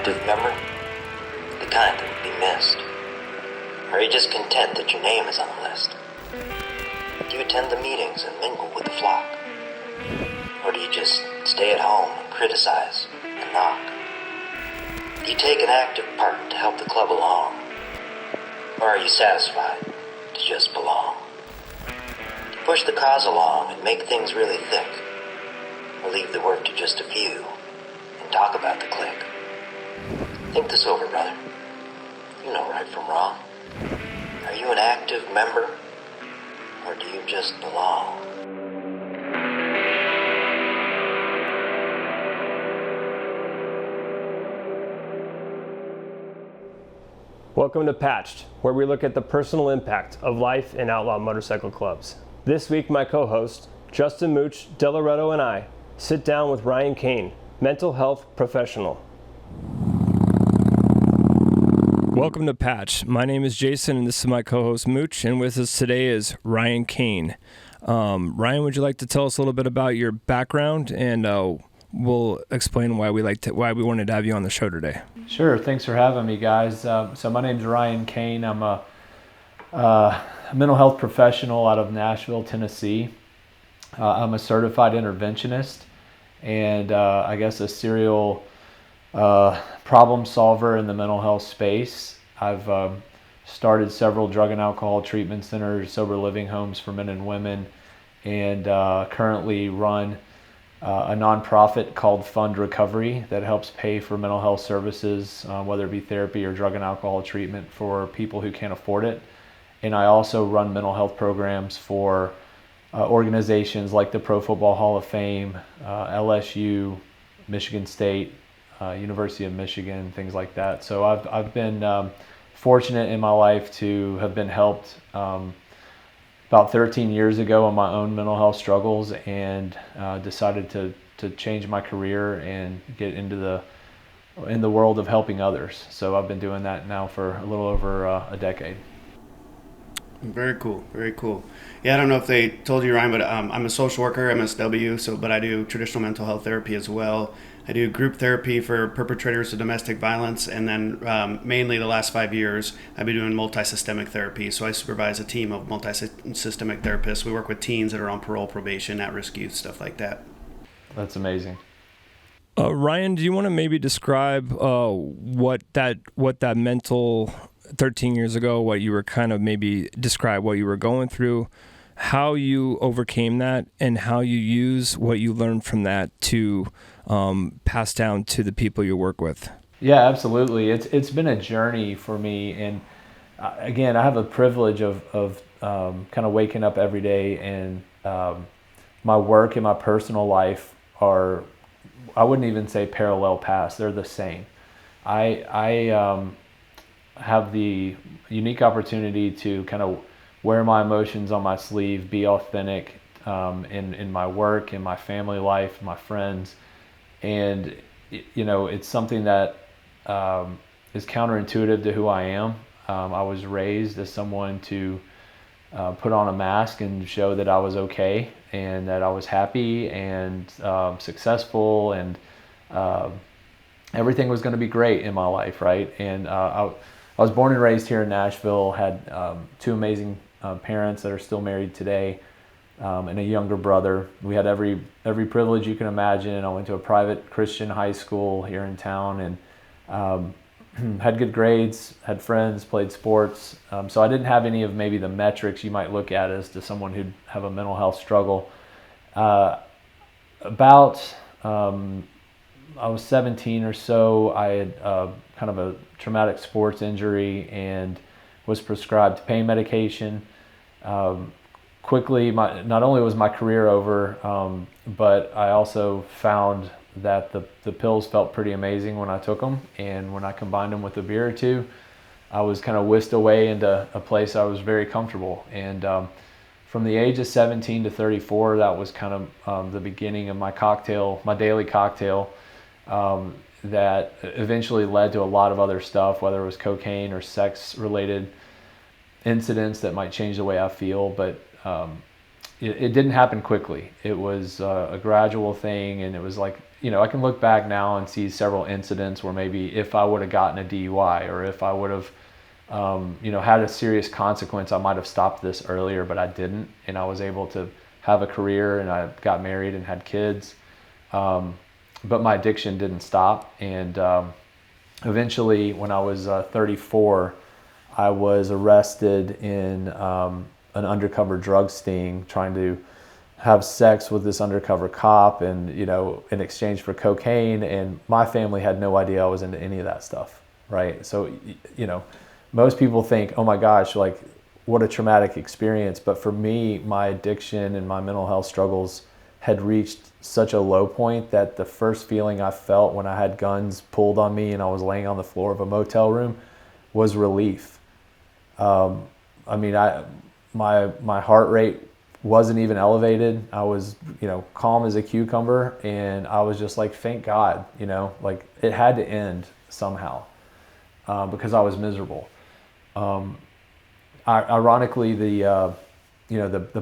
active member? The kind that would be missed? Or are you just content that your name is on the list? Do you attend the meetings and mingle with the flock? Or do you just stay at home and criticize and knock? Do you take an active part to help the club along? Or are you satisfied to just belong? To push the cause along and make things really thick? Or leave the work to just a few and talk about the clique? Think this over, brother. You know right from wrong. Are you an active member? Or do you just belong? Welcome to Patched, where we look at the personal impact of life in outlaw motorcycle clubs. This week, my co-host, Justin Mooch, Delaretto, and I sit down with Ryan Cain, mental health professional. Welcome to Patch. My name is Jason, and this is my co-host Mooch, and with us today is Ryan Cain. Ryan, would you like to tell us a little bit about your background, and we'll explain why we wanted to have you on the show today. Sure. Thanks for having me, guys. So my name's Ryan Cain. I'm a mental health professional out of Nashville, Tennessee. I'm a certified interventionist and I guess a serial problem solver in the mental health space. I've started several drug and alcohol treatment centers, sober living homes for men and women, and currently run a nonprofit called Fund Recovery that helps pay for mental health services, whether it be therapy or drug and alcohol treatment for people who can't afford it. And I also run mental health programs for organizations like the Pro Football Hall of Fame, LSU, Michigan State, University of Michigan, things like that. So I've been fortunate in my life to have been helped about 13 years ago on my own mental health struggles, and decided to change my career and get into the world of helping others. So I've been doing that now for a little over a decade. Very cool, very cool. Yeah, I don't know if they told you, Ryan, but I'm a social worker, MSW, but I do traditional mental health therapy as well. I do group therapy for perpetrators of domestic violence, and then mainly the last 5 years, I've been doing multi-systemic therapy. So I supervise a team of multi-systemic therapists. We work with teens that are on parole, probation, at-risk youth, stuff like that. That's amazing. Ryan, do you want to maybe describe what that mental 13 years ago, what you were describe what you were going through, how you overcame that, and how you use what you learned from that to pass down to the people you work with? Yeah, absolutely. It's been a journey for me, and again, I have a privilege of kind of waking up every day, and my work and my personal life are, I wouldn't even say parallel paths, they're the same. I have the unique opportunity to kind of wear my emotions on my sleeve, be authentic in my work, in my family life, my friends. And, you know, it's something that is counterintuitive to who I am. I was raised as someone to put on a mask and show that I was okay and that I was happy and successful, and everything was going to be great in my life, right? And I was born and raised here in Nashville, had two amazing parents that are still married today, and a younger brother. We had every privilege you can imagine. I went to a private Christian high school here in town, and had good grades, had friends, played sports. So I didn't have any of maybe the metrics you might look at as to someone who'd have a mental health struggle. I was 17 or so. I had kind of a traumatic sports injury and was prescribed pain medication. Quickly, not only was my career over, but I also found that the pills felt pretty amazing when I took them, and when I combined them with a beer or two, I was kind of whisked away into a place I was very comfortable. And from the age of 17 to 34, that was kind of the beginning of my daily cocktail, that eventually led to a lot of other stuff, whether it was cocaine or sex-related incidents that might change the way I feel. But it didn't happen quickly. It was a gradual thing, and it was like, I can look back now and see several incidents where maybe if I would have gotten a DUI, or if I would have had a serious consequence, I might have stopped this earlier, but I didn't, and I was able to have a career, and I got married and had kids, but my addiction didn't stop. And eventually, when I was 34, I was arrested in an undercover drug sting, trying to have sex with this undercover cop, and in exchange for cocaine. And my family had no idea I was into any of that stuff, right? So most people think, oh my gosh, like what a traumatic experience. But for me, my addiction and my mental health struggles had reached such a low point that the first feeling I felt when I had guns pulled on me and I was laying on the floor of a motel room was relief. My heart rate wasn't even elevated. I was, calm as a cucumber, and I was just like, thank God, like it had to end somehow, because I was miserable. Ironically, the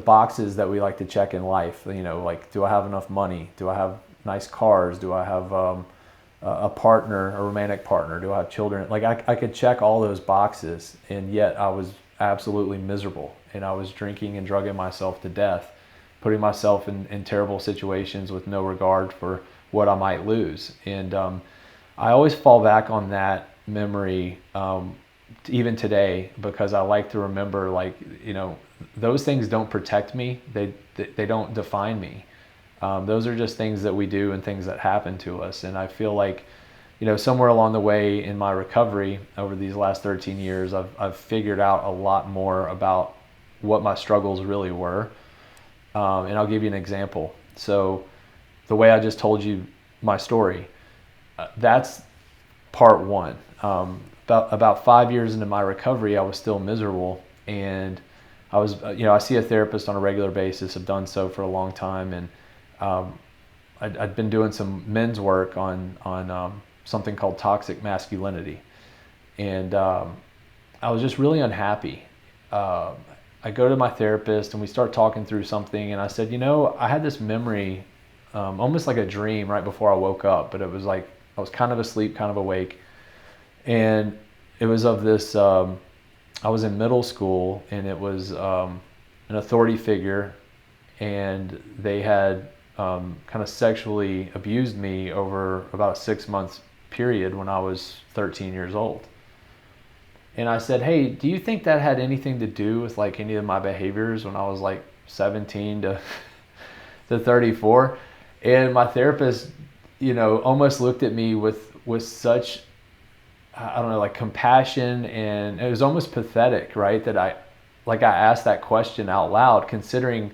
boxes that we like to check in life, like, do I have enough money? Do I have nice cars? Do I have a partner, a romantic partner? Do I have children? Like I could check all those boxes, and yet I was absolutely miserable. And I was drinking and drugging myself to death, putting myself in terrible situations with no regard for what I might lose. And I always fall back on that memory, even today, because I like to remember, like, those things don't protect me. They don't define me. Those are just things that we do and things that happen to us. And I feel like, somewhere along the way in my recovery over these last 13 years, I've figured out a lot more about what my struggles really were. And I'll give you an example. So the way I just told you my story, that's part one. About 5 years into my recovery, I was still miserable, and I was, I see a therapist on a regular basis. I've done so for a long time, and I'd been doing some men's work on something called toxic masculinity, and I was just really unhappy. I go to my therapist, and we start talking through something, and I said, I had this memory, almost like a dream right before I woke up, but it was like I was kind of asleep, kind of awake. And it was of this, I was in middle school, and it was an authority figure, and they had kind of sexually abused me over about a 6 month period when I was 13 years old. And I said, hey, do you think that had anything to do with like any of my behaviors when I was like 17 to 34? And my therapist, almost looked at me with such, I don't know, like compassion, and it was almost pathetic, right? That I asked that question out loud, considering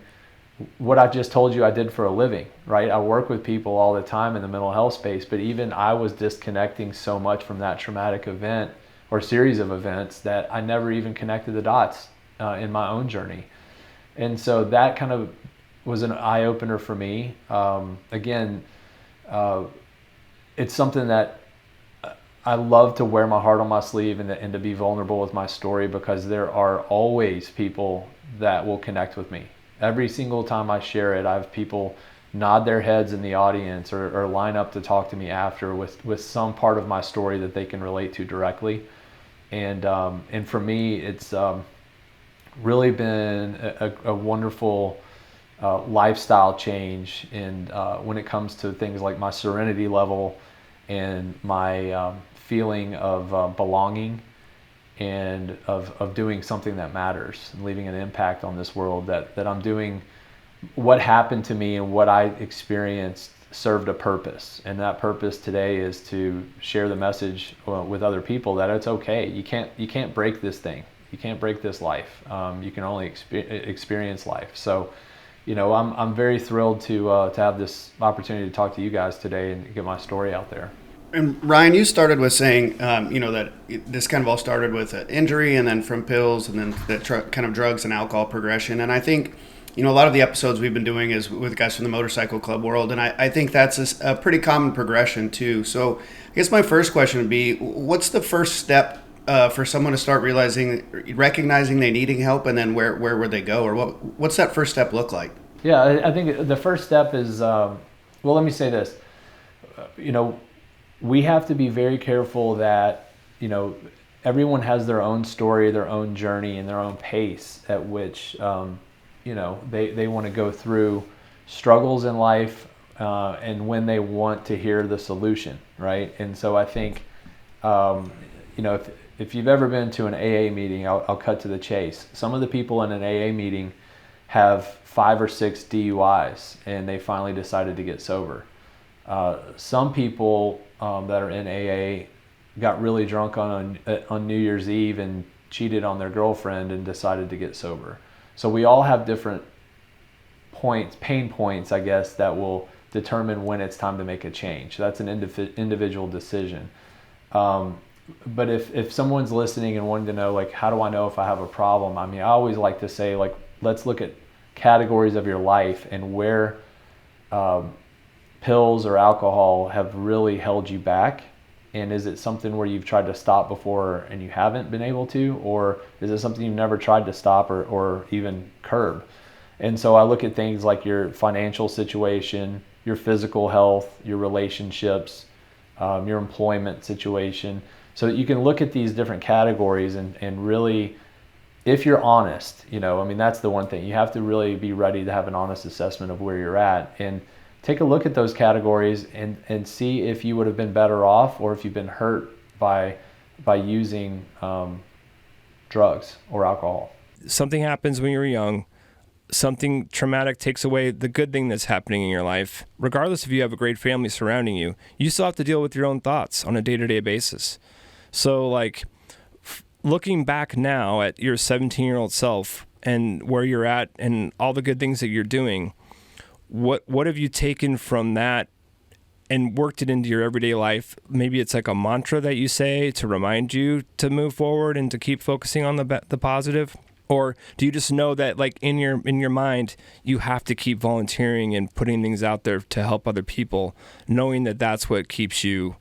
what I just told you I did for a living, right? I work with people all the time in the mental health space, but even I was disconnecting so much from that traumatic event or series of events that I never even connected the dots in my own journey. And so that kind of was an eye-opener for me. Again, it's something that I love to wear my heart on my sleeve, and to be vulnerable with my story, because there are always people that will connect with me. Every single time I share it, I have people nod their heads in the audience or line up to talk to me after with some part of my story that they can relate to directly. And for me, it's really been a wonderful lifestyle change. And when it comes to things like my serenity level and my feeling of belonging and of doing something that matters and leaving an impact on this world, that I'm doing what happened to me and what I experienced served a purpose. And that purpose today is to share the message with other people that it's okay. You can't break this thing. You can't break this life. You can only experience life. So, I'm very thrilled to have this opportunity to talk to you guys today and get my story out there. And Ryan, you started with saying, that this kind of all started with an injury, and then from pills, and then the kind of drugs and alcohol progression. And I think, a lot of the episodes we've been doing is with guys from the motorcycle club world, and I think that's a pretty common progression too. So I guess my first question would be, what's the first step for someone to start recognizing they needing help, and then where would they go, or what's that first step look like? Yeah, I think the first step is, well, let me say this. We have to be very careful that, everyone has their own story, their own journey, and their own pace at which, they want to go through struggles in life, and when they want to hear the solution, right? And so I think, if you've ever been to an AA meeting, I'll cut to the chase. Some of the people in an AA meeting have 5 or 6 DUIs, and they finally decided to get sober. Some people that are in AA got really drunk on New Year's Eve and cheated on their girlfriend and decided to get sober. So we all have different pain points, I guess, that will determine when it's time to make a change. That's an individual decision. But if someone's listening and wanting to know, like, how do I know if I have a problem? I mean, I always like to say, like, let's look at categories of your life and where pills or alcohol have really held you back. And is it something where you've tried to stop before and you haven't been able to? Or is it something you've never tried to stop or even curb? And so I look at things like your financial situation, your physical health, your relationships, your employment situation. So that you can look at these different categories and really, if you're honest, that's the one thing. You have to really be ready to have an honest assessment of where you're at. And take a look at those categories and see if you would have been better off or if you've been hurt by using drugs or alcohol. Something happens when you're young. Something traumatic takes away the good thing that's happening in your life. Regardless if you have a great family surrounding you, you still have to deal with your own thoughts on a day-to-day basis. So, like, looking back now at your 17-year-old self and where you're at and all the good things that you're doing, what have you taken from that and worked it into your everyday life? Maybe it's like a mantra that you say to remind you to move forward and to keep focusing on the positive. Or do you just know that, like, in your mind, you have to keep volunteering and putting things out there to help other people, knowing that that's what keeps you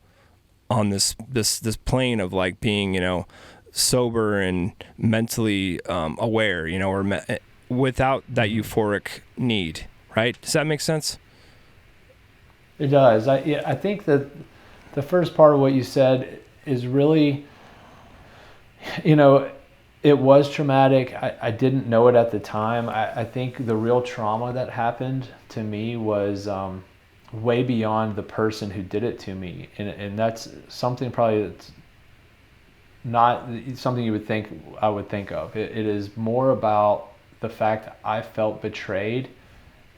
on this plane of, like, being, sober and mentally aware, or without that euphoric need, right? Does that make sense? It does. I think that the first part of what you said is really, it was traumatic. I didn't know it at the time. I think the real trauma that happened to me was way beyond the person who did it to me. And that's something probably that's not something you would think I would think of. It is more about the fact that I felt betrayed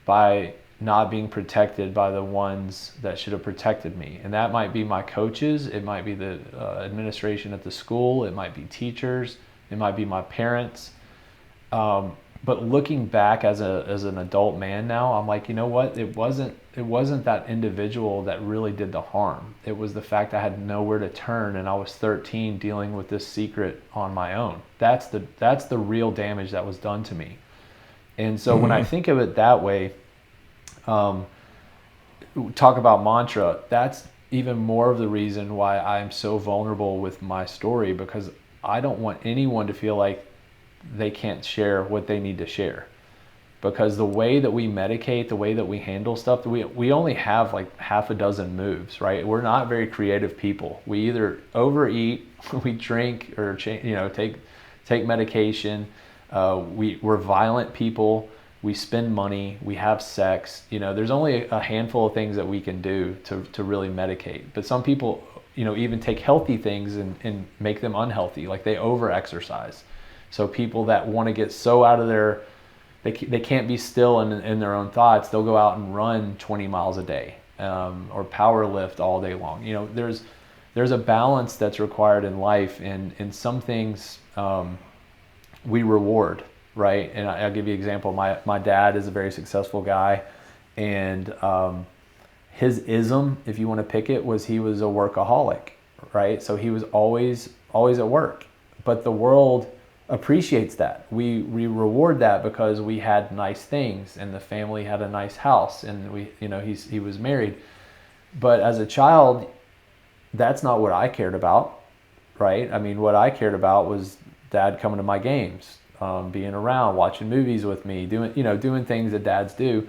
by not being protected by the ones that should have protected me. And that might be my coaches. It might be the administration at the school. It might be teachers. It might be my parents. But looking back as an adult man now, I'm like, you know what? It wasn't that individual that really did the harm. It was the fact I had nowhere to turn, and I was 13 dealing with this secret on my own. That's the real damage that was done to me. And so when I think of it that way, talk about mantra, that's even more of the reason why I'm so vulnerable with my story, because I don't want anyone to feel like they can't share what they need to share. Because the way that we medicate, the way that we handle stuff, we only have like half a dozen moves, right? We're not very creative people. We either overeat, we drink, or take medication. We're violent people. We spend money. We have sex. There's only a handful of things that we can do to really medicate. But some people, even take healthy things and make them unhealthy. Like they over-exercise. So people that want to get so out of they can't be still in their own thoughts, they'll go out and run 20 miles a day, or power lift all day long. There's a balance that's required in life, and some things we reward, right? And I'll give you an example. My dad is a very successful guy, and his ism, if you want to pick it, was he was a workaholic, right? So he was always at work. But the world appreciates that. We reward that because we had nice things, and the family had a nice house, and he was married. But as a child, that's not what I cared about, right? I mean, what I cared about was dad coming to my games, being around, watching movies with me, doing things that dads do.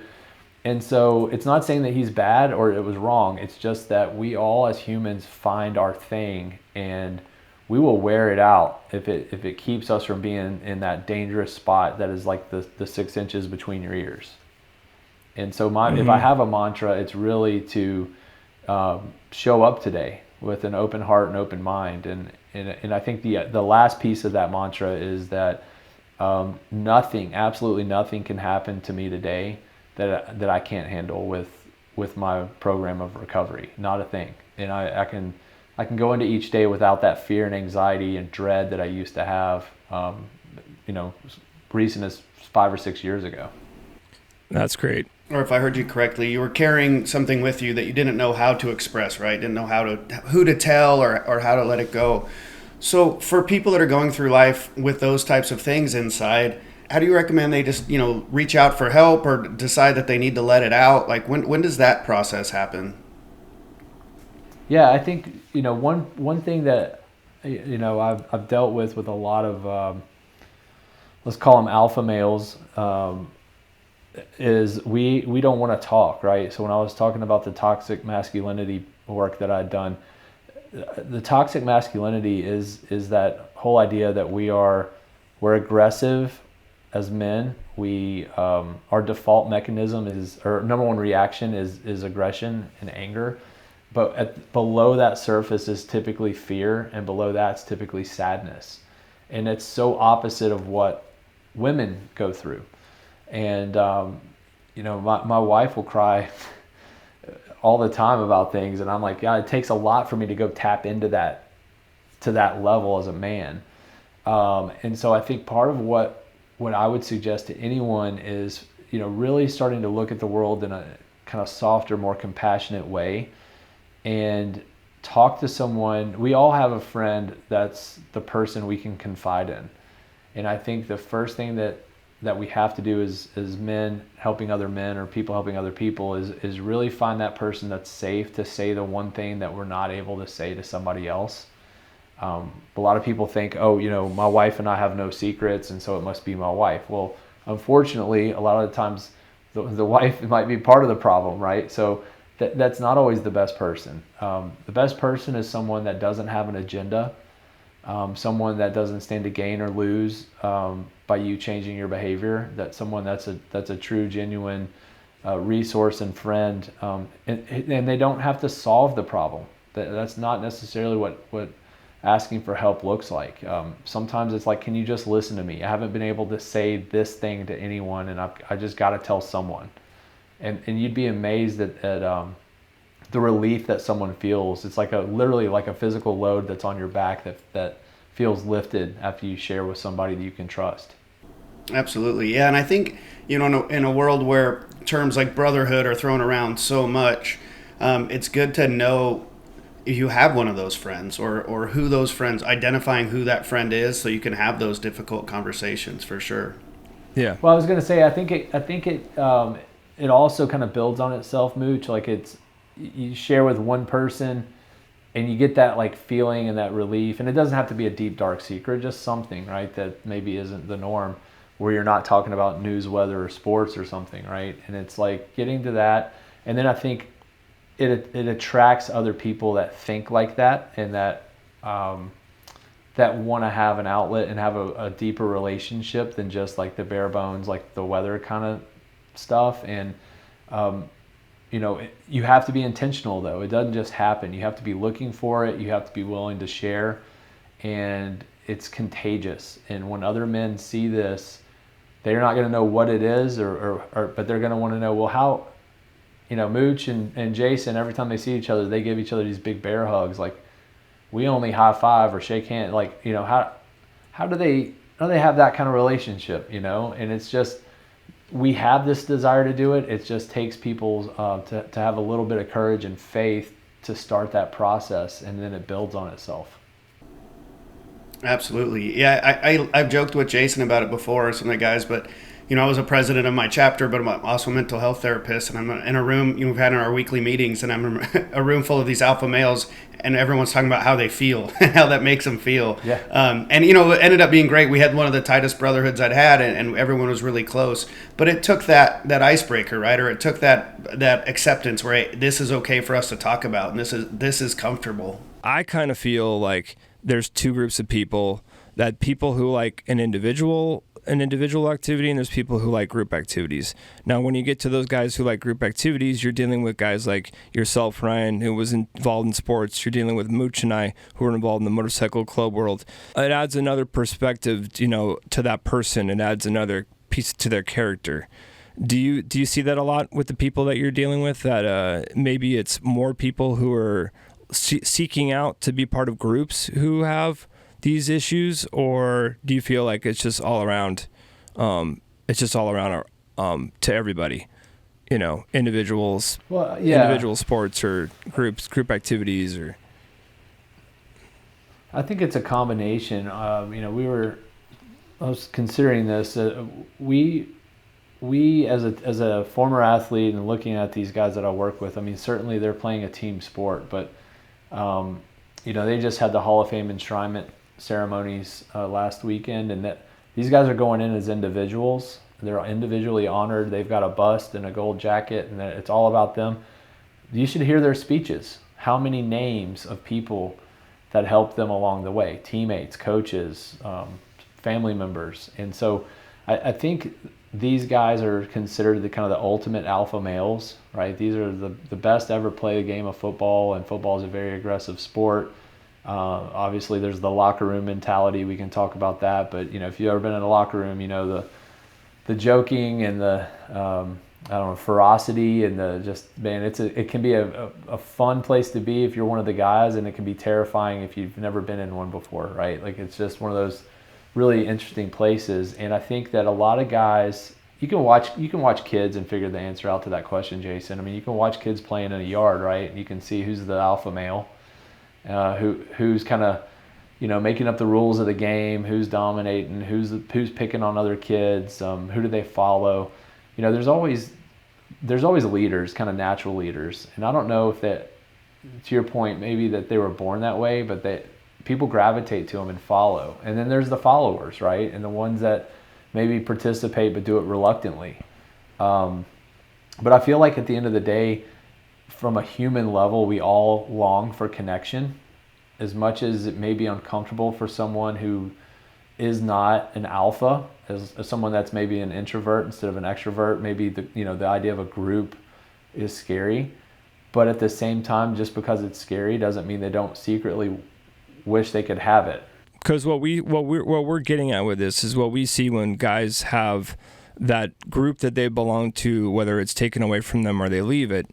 And so it's not saying that he's bad or it was wrong. It's just that we all as humans find our thing, and we will wear it out if it keeps us from being in that dangerous spot that is like the 6 inches between your ears. And so if I have a mantra, it's really to show up today with an open heart and open mind. And I think the last piece of that mantra is that absolutely nothing can happen to me today that I can't handle with my program of recovery. Not a thing. And I can go into each day without that fear and anxiety and dread that I used to have, recent as 5 or 6 years ago. That's great. Or if I heard you correctly, you were carrying something with you that you didn't know how to express, right? Didn't know who to tell or how to let it go. So for people that are going through life with those types of things inside, how do you recommend they just, reach out for help or decide that they need to let it out? Like when does that process happen? Yeah, I think, one thing that, I've dealt with a lot of, let's call them alpha males, is we don't want to talk, right? So when I was talking about the toxic masculinity work that I'd done, the toxic masculinity is that whole idea that we're aggressive as men. We our default mechanism our number one reaction is aggression and anger, but below that surface is typically fear, and below that's typically sadness, and it's so opposite of what women go through. And my wife will cry all the time about things, and I'm like, yeah, it takes a lot for me to go tap into that level as a man. And so I think part of what I would suggest to anyone is, really starting to look at the world in a kind of softer, more compassionate way, and talk to someone. We all have a friend that's the person we can confide in. And I think the first thing that we have to do as men helping other men, or people helping other people, is really find that person that's safe to say the one thing that we're not able to say to somebody else. A lot of people think, my wife and I have no secrets, and so it must be my wife. Well, unfortunately, a lot of the times the wife might be part of the problem, right? So that's not always the best person. The best person is someone that doesn't have an agenda, someone that doesn't stand to gain or lose by you changing your behavior. That's someone that's a true, genuine resource and friend, and they don't have to solve the problem. That's not necessarily what asking for help looks like. Sometimes it's like, can you just listen to me? I haven't been able to say this thing to anyone, and I just got to tell someone. And you'd be amazed at the relief that someone feels. It's literally like a physical load that's on your back that feels lifted after you share with somebody that you can trust. Absolutely. Yeah. And I think, in a world where terms like brotherhood are thrown around so much, it's good to know if you have one of those friends, or who those friends, identifying who that friend is, so you can have those difficult conversations, for sure. Yeah. Well, I was going to say, I think it also kind of builds on itself, Mooch. Like you share with one person and you get that like feeling and that relief, and it doesn't have to be a deep, dark secret, just something, right, that maybe isn't the norm, where you're not talking about news, weather, or sports or something, right? And it's like getting to that. And then I think it attracts other people that think like that, and that want to have an outlet and have a deeper relationship than just like the bare bones, like the weather kind of stuff. And you have to be intentional, though. It doesn't just happen. You have to be looking for it. You have to be willing to share, and it's contagious. And when other men see this, they're not going to know what it is, but they're going to want to know, well, how, Mooch and Jason, every time they see each other, they give each other these big bear hugs. Like, we only high five or shake hands. Like, how do they have that kind of relationship, And it's just, we have this desire to do it. It just takes people to have a little bit of courage and faith to start that process, and then it builds on itself. Absolutely. Yeah, I've joked with Jason about it before, some of the guys, but I was a president of my chapter, but I'm also a mental health therapist, and I'm in a room, we've had in our weekly meetings, and I'm in a room full of these alpha males, and everyone's talking about how they feel and how that makes them feel. Yeah. And it ended up being great. We had one of the tightest brotherhoods I'd had, and everyone was really close. But it took that icebreaker, right? Or it took that acceptance where, hey, this is okay for us to talk about, and this is comfortable. I kind of feel like there's two groups of people who like an individual activity, and there's people who like group activities. Now, when you get to those guys who like group activities, you're dealing with guys like yourself, Ryan, who was involved in sports. You're dealing with Mooch and I, who are involved in the motorcycle club world. It adds another perspective, to that person. It adds another piece to their character. Do you see that a lot with the people that you're dealing with, that maybe it's more people who are seeking out to be part of groups who have these issues, or do you feel like it's just all around to everybody, individuals, individual sports or group activities? Or I think it's a combination. I was considering this. We as a former athlete and looking at these guys that I work with, I mean, certainly they're playing a team sport, but they just had the Hall of Fame enshrinement ceremonies last weekend, and that these guys are going in as individuals. They're individually honored. They've got a bust and a gold jacket, and it's all about them. You should hear their speeches. How many names of people that helped them along the way, teammates, coaches, family members. And so I think these guys are considered the kind of the ultimate alpha males, right? These are the best ever play the game of football, and football is a very aggressive sport. Obviously there's the locker room mentality. We can talk about that, but if you've ever been in a locker room, the joking and the ferocity and it can be a fun place to be if you're one of the guys, and it can be terrifying if you've never been in one before, right? Like, it's just one of those really interesting places. And I think that a lot of guys, you can watch kids and figure the answer out to that question, Jason. I mean, you can watch kids playing in a yard, right? And you can see who's the alpha male, who's kind of making up the rules of the game, who's dominating, who's picking on other kids, who do they follow. There's always leaders, kind of natural leaders. And I don't know if that, to your point, maybe that they were born that way, but that people gravitate to them and follow. And then there's the followers, right? And the ones that maybe participate but do it reluctantly. But I feel like at the end of the day, from a human level, we all long for connection. As much as it may be uncomfortable for someone who is not an alpha, as someone that's maybe an introvert instead of an extrovert, maybe the idea of a group is scary. But at the same time, just because it's scary doesn't mean they don't secretly wish they could have it. Because what we're getting at with this is what we see when guys have that group that they belong to, whether it's taken away from them or they leave it,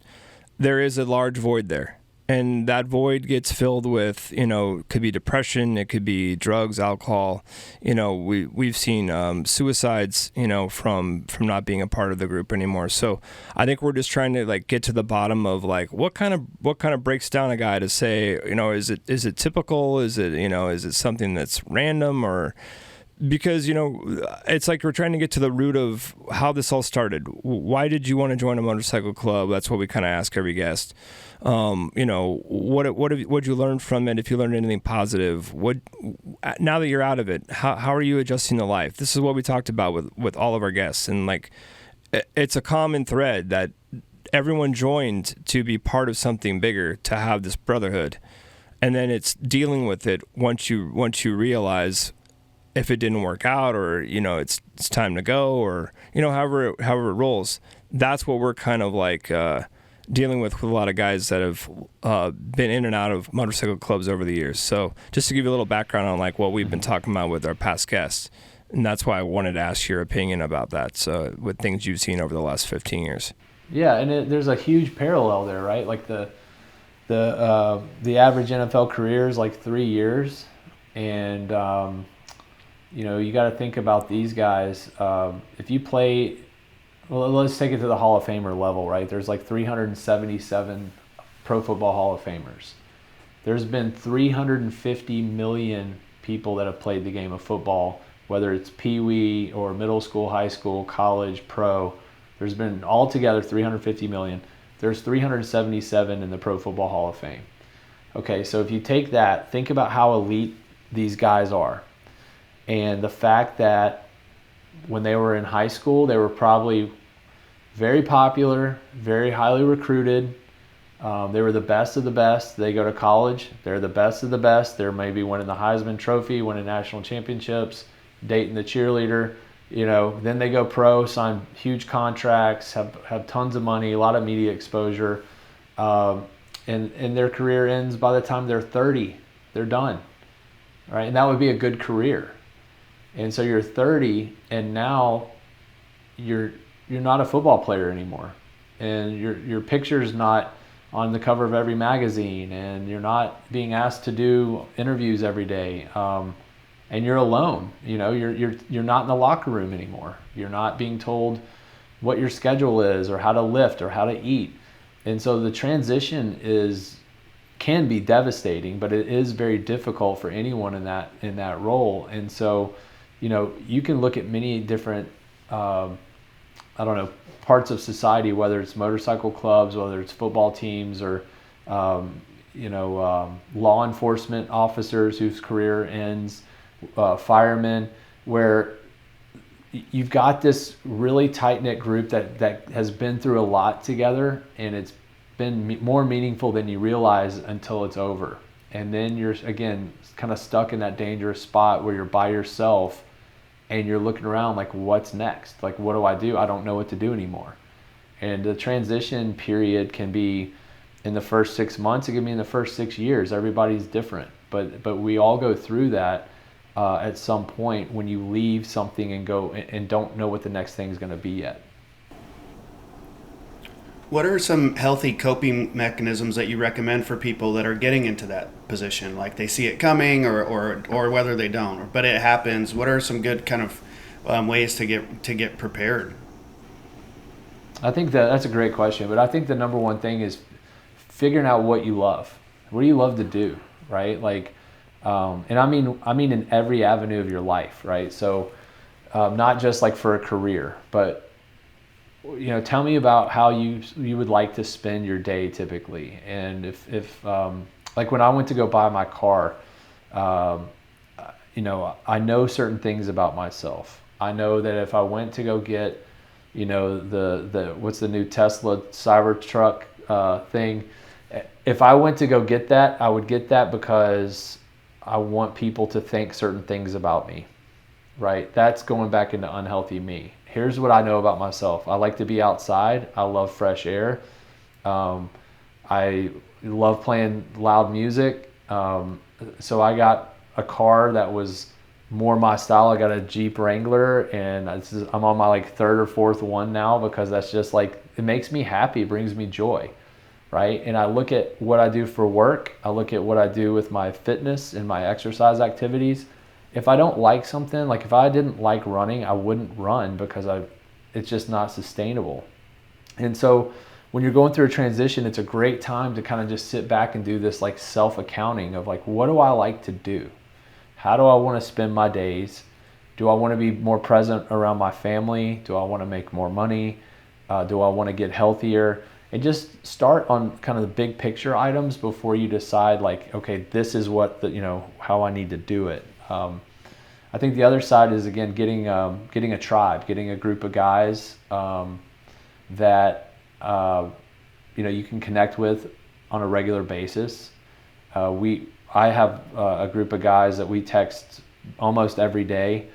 there is a large void there. And that void gets filled with, it could be depression, it could be drugs, alcohol. We've seen suicides, from not being a part of the group anymore. So I think we're just trying to get to the bottom of what kind of breaks down a guy to say, is it typical? Is it something that's random? Or because it's like we're trying to get to the root of how this all started. Why did you want to join a motorcycle club? That's what we kind of ask every guest. What'd you learn from it? If you learned anything positive, now that you're out of it, how are you adjusting to life? This is what we talked about with all of our guests, and it's a common thread that everyone joined to be part of something bigger, to have this brotherhood, and then it's dealing with it once you realize if it didn't work out, or it's time to go, or however it rolls. That's what we're kind of dealing with a lot of guys that have been in and out of motorcycle clubs over the years. So just to give you a little background on what we've been talking about with our past guests, and that's why I wanted to ask your opinion about that. So with things you've seen over the last 15 years. Yeah, and there's a huge parallel there, right? Like the average NFL career is 3 years, and you got to think about these guys. If you play. Well, let's take it to the Hall of Famer level, right? There's 377 Pro Football Hall of Famers. There's been 350 million people that have played the game of football whether it's Pee-wee or middle school, high school, college, pro. There's been altogether 350 million. There's 377 in the Pro Football Hall of Fame. Okay, so if you take that, think about how elite these guys are. And the fact that when they were in high school, they were probably very popular, very highly recruited. They were the best of the best. They go to college, they're the best of the best. They're maybe winning the Heisman Trophy, winning national championships, dating the cheerleader. Then they go pro, sign huge contracts, have tons of money, a lot of media exposure, and their career ends by the time they're 30. They're done, right? And that would be a good career. And so you're 30, and now you're not a football player anymore, and your picture's not on the cover of every magazine, and you're not being asked to do interviews every day, and you're alone. You're not in the locker room anymore. You're not being told what your schedule is, or how to lift, or how to eat. And so the transition can be devastating, but it is very difficult for anyone in that role. And so, you can look at many different, parts of society, whether it's motorcycle clubs, whether it's football teams, or, law enforcement officers whose career ends, firemen, where you've got this really tight-knit group that has been through a lot together, and it's been more meaningful than you realize until it's over. And then you're, again, kind of stuck in that dangerous spot where you're by yourself and you're looking around like, what's next? Like, what do? I don't know what to do anymore. And the transition period can be in the first 6 months. It can be in the first 6 years. Everybody's different. But we all go through that at some point when you leave something and go and don't know what the next thing is going to be yet. What are some healthy coping mechanisms that you recommend for people that are getting into that position? Like they see it coming, or whether they don't, but it happens. What are some good kind of ways to get prepared? I think that's a great question, but I think the number one thing is figuring out what you love. What do you love to do, right? Like, and I mean in every avenue of your life, right? So not just like for a career, but tell me about how you would like to spend your day typically. And if like when I went to go buy my car, I know certain things about myself. I know that if I went to go get, the what's the new Tesla Cybertruck thing, if I went to go get that, I would get that because I want people to think certain things about me, right? That's going back into unhealthy me. Here's what I know about myself. I like to be outside. I love fresh air. I love playing loud music. So I got a car that was more my style. I got a Jeep Wrangler, and I'm on my like third or fourth one now because that's just like, it makes me happy. It brings me joy, right? And I look at what I do for work. I look at what I do with my fitness and my exercise activities. If I don't like something, like if I didn't like running, I wouldn't run because it's just not sustainable. And so when you're going through a transition, it's a great time to kind of just sit back and do this like self-accounting of like, what do I like to do? How do I want to spend my days? Do I want to be more present around my family? Do I want to make more money? Do I want to get healthier? And just start on kind of the big picture items before you decide like, okay, this is what how I need to do it. I think the other side is, again, getting a tribe, getting a group of guys that you can connect with on a regular basis. I have a group of guys that we text almost every day,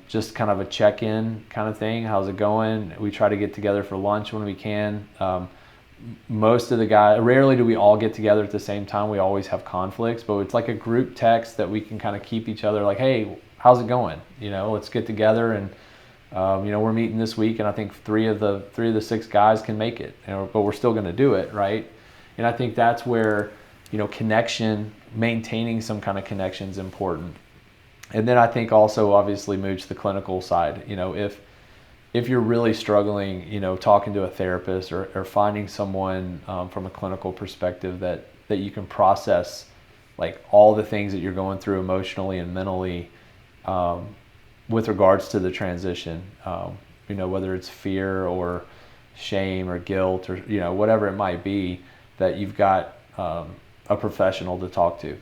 just kind of a check-in kind of thing. How's it going? We try to get together for lunch when we can. Most of the guys, rarely do we all get together at the same time. We always have conflicts, but it's like a group text that we can kind of keep each other like, hey, how's it going? Let's get together, and we're meeting this week, and I think three of the 6 guys can make it, but we're still going to do it, right? And I think that's where connection, maintaining some kind of connection is important. And then I think also obviously move to the clinical side. If you're really struggling, talking to a therapist or finding someone from a clinical perspective that you can process like all the things that you're going through emotionally and mentally with regards to the transition, whether it's fear or shame or guilt or, whatever it might be, that you've got a professional to talk to.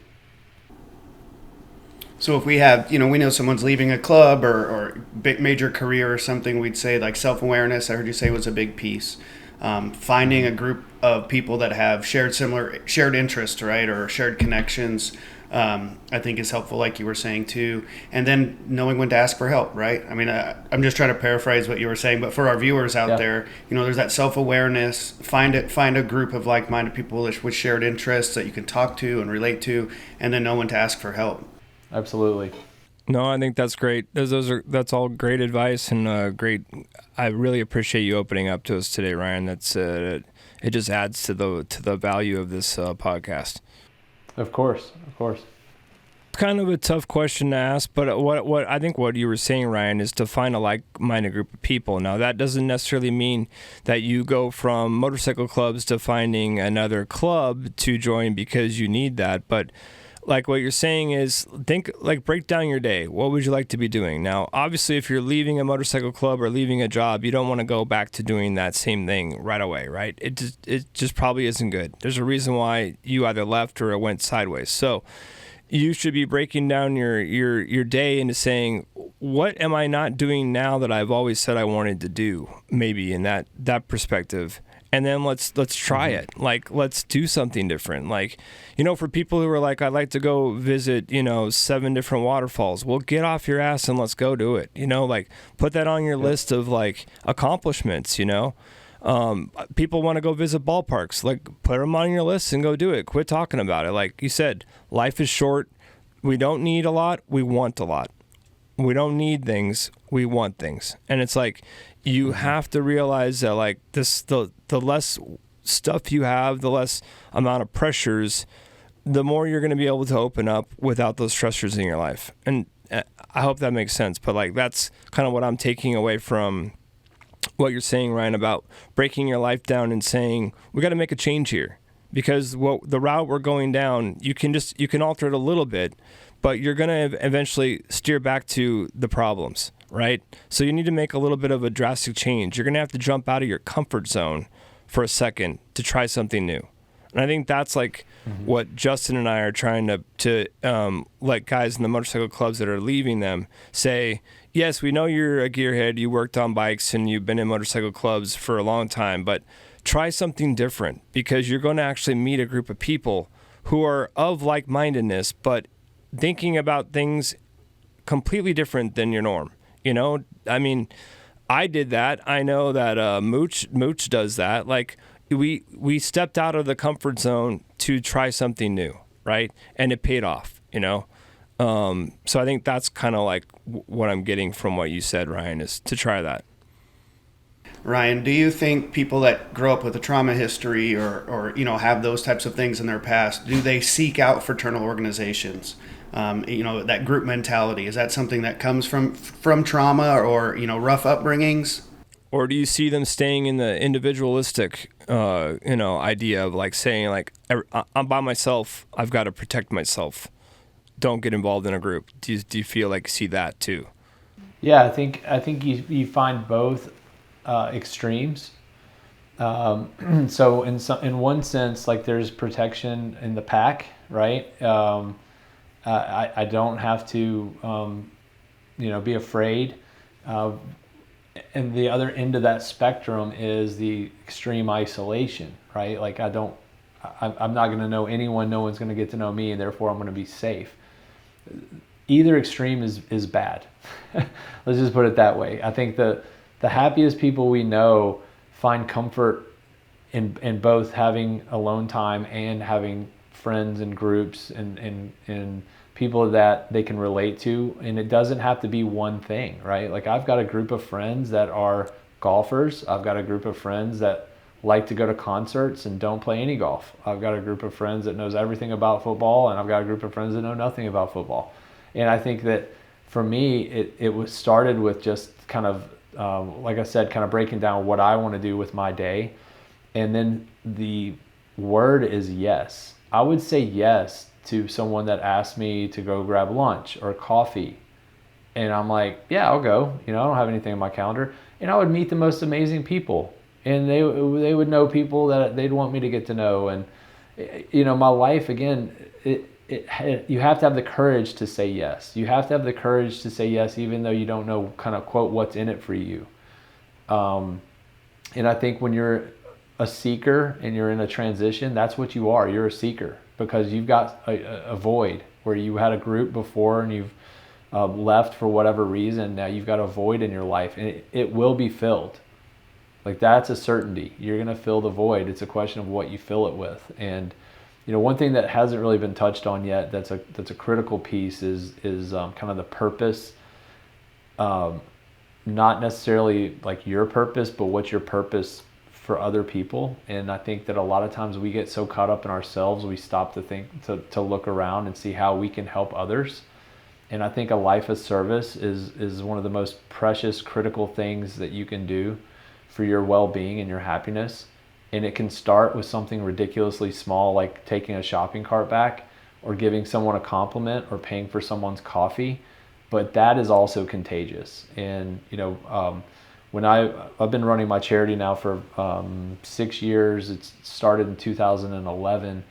So if we have, we know someone's leaving a club or big major career or something, we'd say like self-awareness, I heard you say, was a big piece. Finding a group of people that have shared interests, right, or shared connections, I think is helpful, like you were saying too. And then knowing when to ask for help, right? I mean, I'm just trying to paraphrase what you were saying, but for our viewers out there, there's that self-awareness. Find a group of like-minded people with shared interests that you can talk to and relate to, and then know when to ask for help. Absolutely. No, I think that's great. That's all great advice and great. I really appreciate you opening up to us today, Ryan. That's it just adds to the value of this podcast. Of course. Kind of a tough question to ask, but what I think what you were saying, Ryan, is to find a like-minded group of people. Now, that doesn't necessarily mean that you go from motorcycle clubs to finding another club to join because you need that, but like what you're saying is break down your day. What would you like to be doing? Now, obviously, if you're leaving a motorcycle club or leaving a job, you don't want to go back to doing that same thing right away, right? It just probably isn't good. There's a reason why you either left or it went sideways. So you should be breaking down your day into saying, what am I not doing now that I've always said I wanted to do, maybe in that perspective. And then let's try it. Like, let's do something different. Like, for people who are like, I'd like to go visit, 7 different waterfalls. Well, get off your ass and let's go do it. Put that on your list of like accomplishments, people want to go visit ballparks. Like, put them on your list and go do it. Quit talking about it. Like you said, life is short. We don't need a lot. We want a lot. We don't need things. We want things. And it's like, you have to realize that like the less stuff you have, the less amount of pressures, the more you're going to be able to open up without those stressors in your life. And I hope that makes sense. But like, that's kind of what I'm taking away from what you're saying, Ryan, about breaking your life down and saying, we got to make a change here, because the route we're going down, you can alter it a little bit, but you're going to eventually steer back to the problems. Right? So you need to make a little bit of a drastic change. You're going to have to jump out of your comfort zone for a second to try something new. And I think that's like what Justin and I are trying to let guys in the motorcycle clubs that are leaving them say, yes, we know you're a gearhead, you worked on bikes and you've been in motorcycle clubs for a long time, but try something different, because you're going to actually meet a group of people who are of like-mindedness, but thinking about things completely different than your norm. I mean, I did that. I know that Mooch does that. Like, we stepped out of the comfort zone to try something new, right? And it paid off, So I think that's kind of like what I'm getting from what you said, Ryan, is to try that. Ryan, do you think people that grow up with a trauma history or have those types of things in their past, do they seek out fraternal organizations? That group mentality, is that something that comes from trauma or, rough upbringings? Or do you see them staying in the individualistic, idea of like saying like, I'm by myself, I've got to protect myself, don't get involved in a group? Do you feel like see that too? Yeah, I think you find both extremes. So in one sense, like there's protection in the pack, right? I don't have to, be afraid. And the other end of that spectrum is the extreme isolation, right? Like I'm not going to know anyone, no one's going to get to know me, and therefore I'm going to be safe. Either extreme is bad. Let's just put it that way. I think the happiest people we know find comfort in both having alone time and having friends and groups and people that they can relate to. And it doesn't have to be one thing, right? Like I've got a group of friends that are golfers. I've got a group of friends that like to go to concerts and don't play any golf. I've got a group of friends that knows everything about football, and I've got a group of friends that know nothing about football. And I think that for me, it was started with just kind of, like I said, kind of breaking down what I want to do with my day. And then the word is yes. I would say yes to someone that asked me to go grab lunch or coffee And I'm like, yeah, I'll go. I don't have anything on my calendar. And I would meet the most amazing people. And they would know people that they'd want me to get to know. And, my life, again, you have to have the courage to say yes. You have to have the courage to say yes, even though you don't know kind of quote what's in it for you. And I think when you're a seeker and you're in a transition, that's what you are. You're a seeker because you've got a void where you had a group before and you've left for whatever reason. Now you've got a void in your life, and it will be filled. Like, that's a certainty. You're going to fill the void. It's a question of what you fill it with. And one thing that hasn't really been touched on yet that's a critical piece is kind of the purpose. Not necessarily like your purpose, but what's your purpose for other people. And I think that a lot of times we get so caught up in ourselves, we stop to think, to look around and see how we can help others. And I think a life of service is one of the most precious, critical things that you can do for your well-being and your happiness. And it can start with something ridiculously small, like taking a shopping cart back or giving someone a compliment or paying for someone's coffee. But that is also contagious. And, when I've been running my charity now for 6 years. It started in 2011.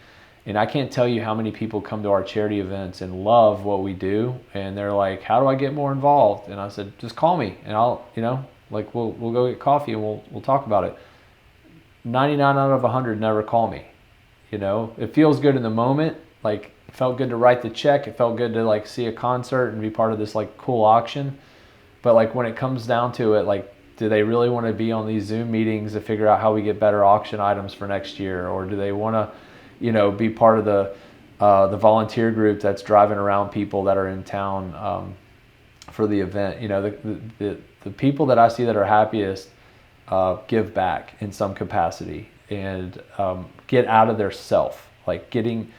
And I can't tell you how many people come to our charity events and love what we do. And they're like, how do I get more involved? And I said, just call me and I'll, we'll go get coffee and we'll talk about it. 99 out of 100 never call me. It feels good in the moment. Like, it felt good to write the check. It felt good to like see a concert and be part of this like cool auction. But like when it comes down to it, like, do they really want to be on these Zoom meetings to figure out how we get better auction items for next year? Or do they want to, be part of the volunteer group that's driving around people that are in town for the event? The people that I see that are happiest give back in some capacity and get out of their self, like getting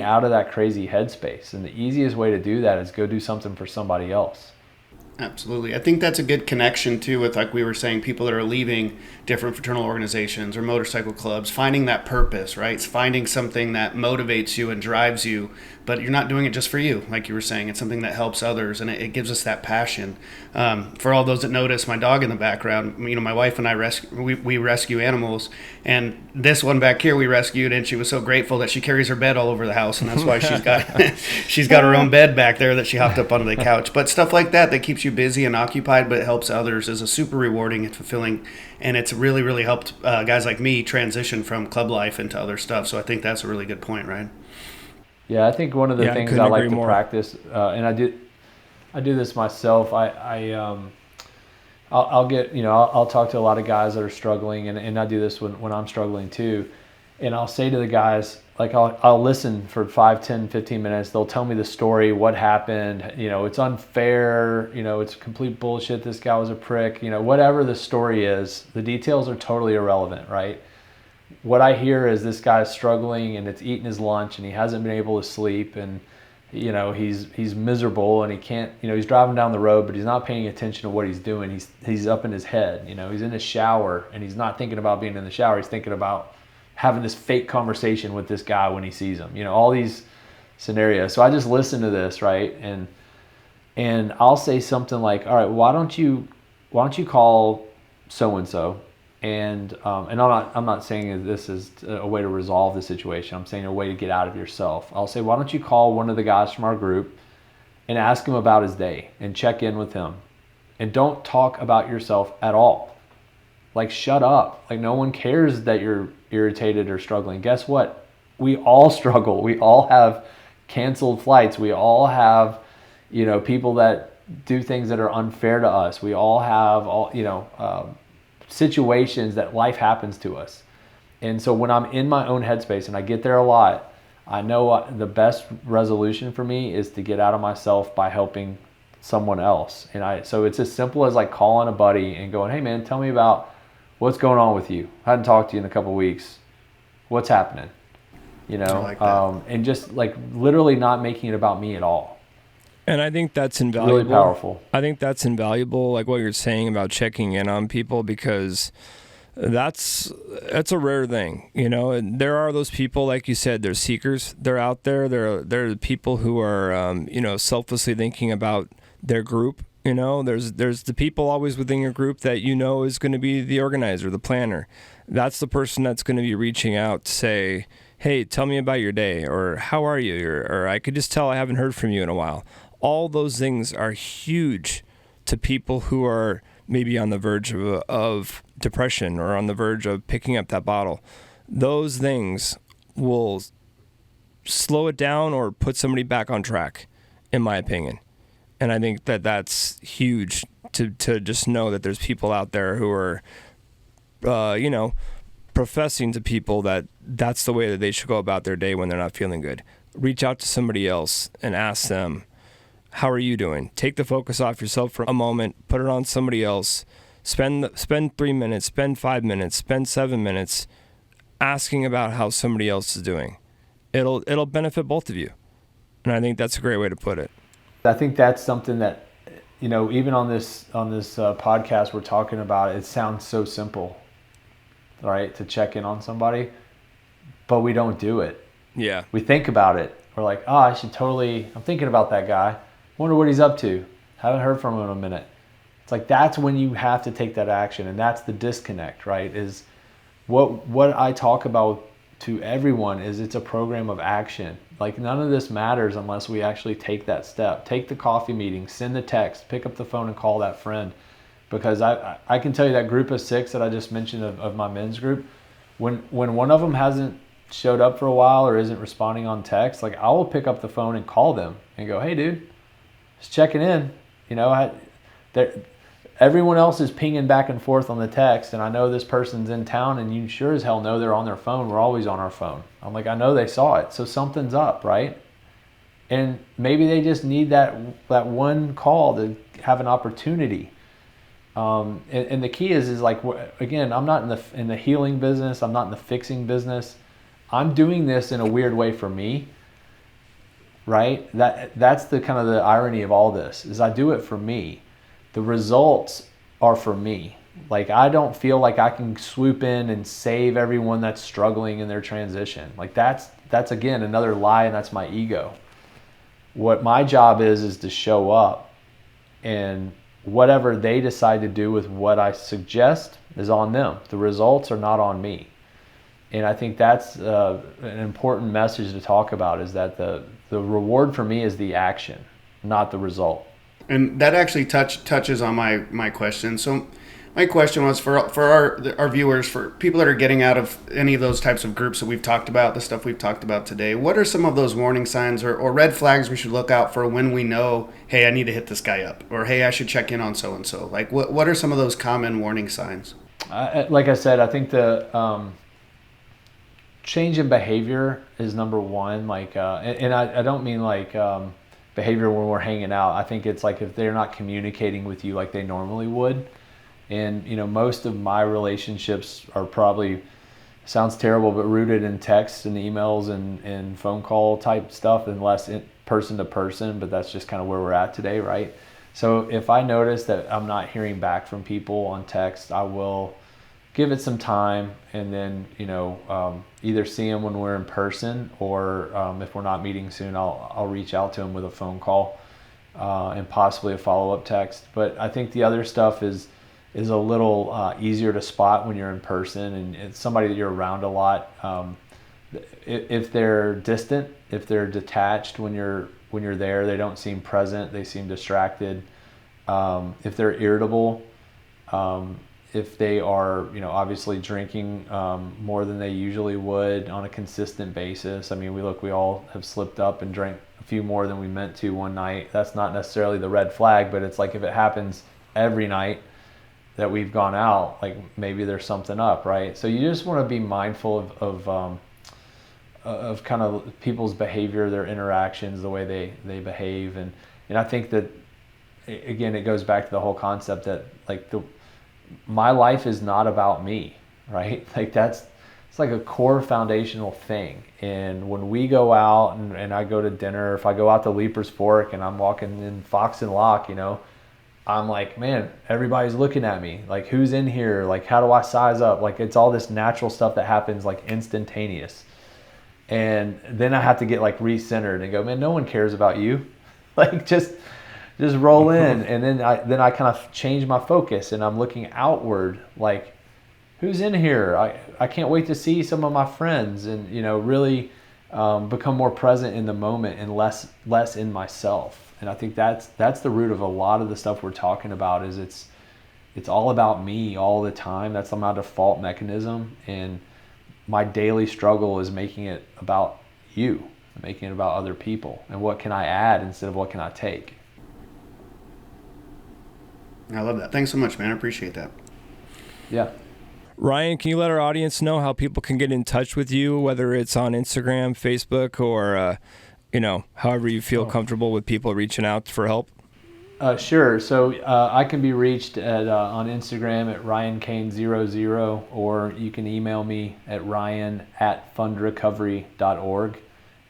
out of that crazy headspace. And the easiest way to do that is go do something for somebody else. Absolutely. I think that's a good connection too with, like we were saying, people that are leaving different fraternal organizations or motorcycle clubs, finding that purpose, right? It's finding something that motivates you and drives you, but you're not doing it just for you. Like you were saying, it's something that helps others, and it gives us that passion. For all those that notice my dog in the background, my wife and I we rescue animals, and this one back here we rescued, and she was so grateful that she carries her bed all over the house, and that's why she's got her own bed back there that she hopped up onto the couch. But stuff like that keeps you busy and occupied, but it helps others, is a super rewarding and fulfilling, and it's really, really helped guys like me transition from club life into other stuff. So I think that's a really good point, Ryan. Yeah, I think one of the things I like to practice, and I do this myself. I'll talk to a lot of guys that are struggling, and I do this when I'm struggling too. And I'll say to the guys, like, I'll listen for 5, 10, 15 minutes. They'll tell me the story, what happened. It's unfair. It's complete bullshit. This guy was a prick. Whatever the story is, the details are totally irrelevant, right? What I hear is this guy's struggling and it's eating his lunch and he hasn't been able to sleep, and he's miserable and he can't, he's driving down the road, but he's not paying attention to what he's doing. He's up in his head, he's in his shower and he's not thinking about being in the shower. He's thinking about having this fake conversation with this guy when he sees him, all these scenarios. So I just listen to this, right? And I'll say something like, all right, why don't you call so-and-so? And I'm not saying that this is a way to resolve the situation. I'm saying a way to get out of yourself. I'll say, why don't you call one of the guys from our group and ask him about his day and check in with him, and don't talk about yourself at all. Like, shut up. Like, no one cares that you're irritated or struggling. Guess what? We all struggle. We all have canceled flights. We all have, people that do things that are unfair to us. We all have situations that life happens to us. And so when I'm in my own headspace, and I get there a lot, I know the best resolution for me is to get out of myself by helping someone else. So it's as simple as like calling a buddy and going, hey man, tell me about what's going on with you. I hadn't talked to you in a couple of weeks. What's happening? I like that. And just like literally not making it about me at all. And I think that's invaluable. Really powerful. I think that's invaluable, like what you're saying about checking in on people, because that's a rare thing, And there are those people, like you said, they're seekers. They're out there. They're the people who are, selflessly thinking about their group. You know, there's the people always within your group that you know is going to be the organizer, the planner. That's the person that's going to be reaching out to say, hey, tell me about your day, or how are you, or I could just tell I haven't heard from you in a while. All those things are huge to people who are maybe on the verge of depression or on the verge of picking up that bottle. Those things will slow it down or put somebody back on track, in my opinion. And I think that that's huge to just know that there's people out there who are, professing to people that that's the way that they should go about their day when they're not feeling good. Reach out to somebody else and ask them, how are you doing? Take the focus off yourself for a moment, put it on somebody else. Spend 3 minutes, spend 5 minutes, spend 7 minutes asking about how somebody else is doing. It'll benefit both of you. And I think that's a great way to put it. I think that's something that, even on this podcast we're talking about, it sounds so simple, right? To check in on somebody, but we don't do it. Yeah. We think about it. We're like, I'm thinking about that guy. Wonder what he's up to. Haven't heard from him in a minute. It's like, that's when you have to take that action. And that's the disconnect, right? Is what I talk about to everyone is it's a program of action. Like, none of this matters unless we actually take that step. Take the coffee meeting, send the text, pick up the phone and call that friend. Because I can tell you that group of 6 that I just mentioned of my men's group, when one of them hasn't showed up for a while or isn't responding on text, like, I will pick up the phone and call them and go, hey dude, just checking in. Everyone else is pinging back and forth on the text, and I know this person's in town, and you sure as hell know they're on their phone. We're always on our phone. I'm like, I know they saw it, so something's up, right? And maybe they just need that one call to have an opportunity. And the key is like, again, I'm not in the healing business. I'm not in the fixing business. I'm doing this in a weird way for me, right? That's the kind of the irony of all this, is I do it for me. The results are for me. Like, I don't feel like I can swoop in and save everyone that's struggling in their transition. Like, that's again another lie, and that's my ego. What my job is to show up, and whatever they decide to do with what I suggest is on them. The results are not on me. And I think that's an important message to talk about, is that the reward for me is the action, not the result. And that actually touches on my question. So my question was for our viewers, for people that are getting out of any of those types of groups that we've talked about, the stuff we've talked about today, what are some of those warning signs or red flags we should look out for when we know, hey, I need to hit this guy up, or hey, I should check in on so-and-so? Like, what are some of those common warning signs? Like I said, I think the change in behavior is number one. Like, and I don't mean like behavior when we're hanging out. I think it's like if they're not communicating with you like they normally would. And, most of my relationships are probably, sounds terrible, but rooted in texts and emails and phone call type stuff, and less person to person, but that's just kind of where we're at today, right? So if I notice that I'm not hearing back from people on text, I will give it some time, and then, either see them when we're in person, or if we're not meeting soon, I'll reach out to them with a phone call and possibly a follow-up text. But I think the other stuff is a little easier to spot when you're in person, and it's somebody that you're around a lot. If they're distant, if they're detached when you're there, they don't seem present, they seem distracted. If they're irritable, if they are, obviously drinking more than they usually would on a consistent basis. I mean, we all have slipped up and drank a few more than we meant to one night. That's not necessarily the red flag, but it's like if it happens every night that we've gone out, like maybe there's something up, right? So you just want to be mindful of kind of people's behavior, their interactions, the way they behave, and I think that, again, it goes back to the whole concept that like my life is not about me, right? Like it's like a core foundational thing. And when we go out and I go to dinner, if I go out to Leaper's Fork and I'm walking in Fox and Lock, I'm like, man, everybody's looking at me. Like, who's in here? Like, how do I size up? Like, it's all this natural stuff that happens like instantaneous. And then I have to get like recentered and go, man, no one cares about you. Like, just just roll in. And then I kind of change my focus, and I'm looking outward, like, who's in here? I can't wait to see some of my friends, and really become more present in the moment and less in myself. And I think that's the root of a lot of the stuff we're talking about. Is it's all about me all the time. That's my default mechanism, and my daily struggle is making it about you, making it about other people, and what can I add instead of what can I take. I love that. Thanks so much, man. I appreciate that. Yeah. Ryan, can you let our audience know how people can get in touch with you, whether it's on Instagram, Facebook, or however you feel comfortable with people reaching out for help? Sure. So I can be reached on Instagram at RyanCain00, or you can email me at ryan@fundrecovery.org,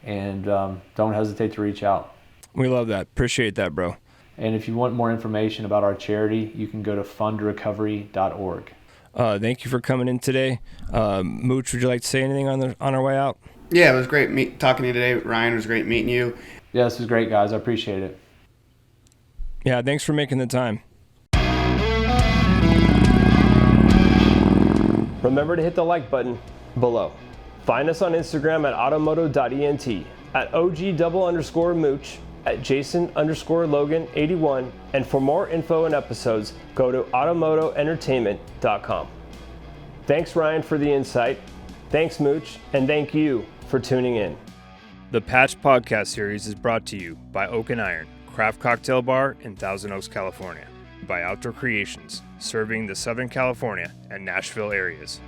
and don't hesitate to reach out. We love that. Appreciate that, bro. And if you want more information about our charity, you can go to fundrecovery.org. Thank you for coming in today. Mooch, would you like to say anything on our way out? Yeah, it was great talking to you today, Ryan. It was great meeting you. Yeah, this was great, guys. I appreciate it. Yeah, thanks for making the time. Remember to hit the like button below. Find us on Instagram at automoto.ent, at OG_Mooch, at Jason_Logan81, and for more info and episodes, go to automotoentertainment.com. Thanks, Ryan, for the insight. Thanks, Mooch, and thank you for tuning in. The Patch Podcast series is brought to you by Oak and Iron, Craft Cocktail Bar in Thousand Oaks, California, by Outdoor Creations, serving the Southern California and Nashville areas.